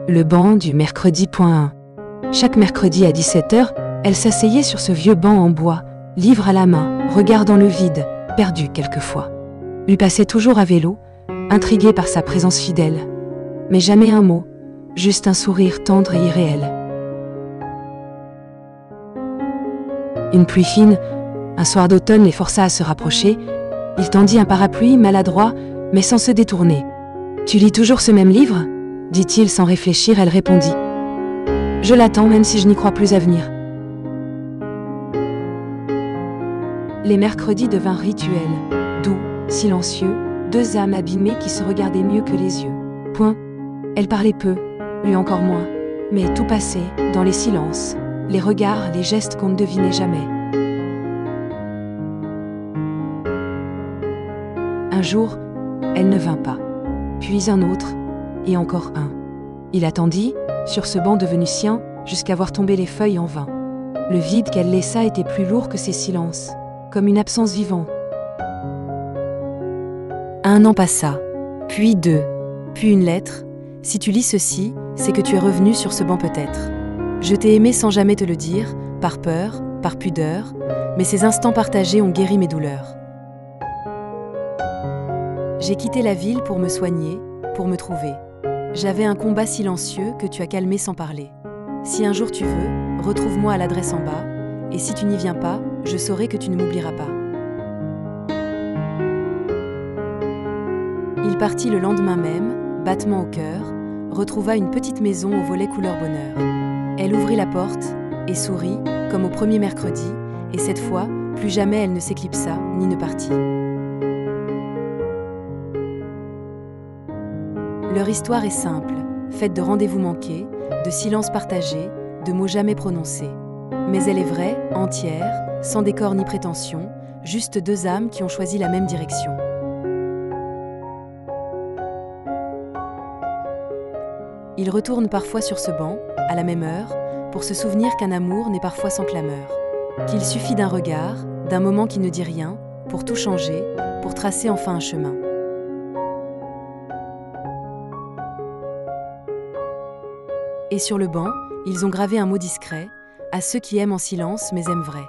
Le banc du mercredi.1. Chaque mercredi à 17h, elle s'asseyait sur ce vieux banc en bois, livre à la main, regardant le vide, perdu quelquefois. Lui passait toujours à vélo, intrigué par sa présence fidèle. Mais jamais un mot, juste un sourire tendre et irréel. Une pluie fine, un soir d'automne les força à se rapprocher. Il tendit un parapluie maladroit, mais sans se détourner. « Tu lis toujours ce même livre ?» dit-il sans réfléchir. Elle répondit. « Je l'attends même si je n'y crois plus à venir. » Les mercredis devinrent rituels, doux, silencieux, deux âmes abîmées qui se regardaient mieux que les yeux. Point. Elle parlait peu, lui encore moins, mais tout passait, dans les silences, les regards, les gestes qu'on ne devinait jamais. Un jour, elle ne vint pas, puis un autre, et encore un. Il attendit, sur ce banc devenu sien, jusqu'à voir tomber les feuilles en vain. Le vide qu'elle laissa était plus lourd que ses silences, comme une absence vivante. Un an passa, puis deux, puis une lettre. Si tu lis ceci, c'est que tu es revenu sur ce banc peut-être. Je t'ai aimé sans jamais te le dire, par peur, par pudeur, mais ces instants partagés ont guéri mes douleurs. J'ai quitté la ville pour me soigner, pour me trouver. J'avais un combat silencieux que tu as calmé sans parler. Si un jour tu veux, retrouve-moi à l'adresse en bas, et si tu n'y viens pas, je saurai que tu ne m'oublieras pas. Il partit le lendemain même, battement au cœur, retrouva une petite maison au volet couleur bonheur. Elle ouvrit la porte et sourit, comme au premier mercredi, et cette fois, plus jamais elle ne s'éclipsa ni ne partit. Leur histoire est simple, faite de rendez-vous manqués, de silences partagés, de mots jamais prononcés. Mais elle est vraie, entière, sans décor ni prétention, juste deux âmes qui ont choisi la même direction. Ils retournent parfois sur ce banc, à la même heure, pour se souvenir qu'un amour n'est parfois sans clameur. Qu'il suffit d'un regard, d'un moment qui ne dit rien, pour tout changer, pour tracer enfin un chemin. Et sur le banc, ils ont gravé un mot discret, à ceux qui aiment en silence mais aiment vrai.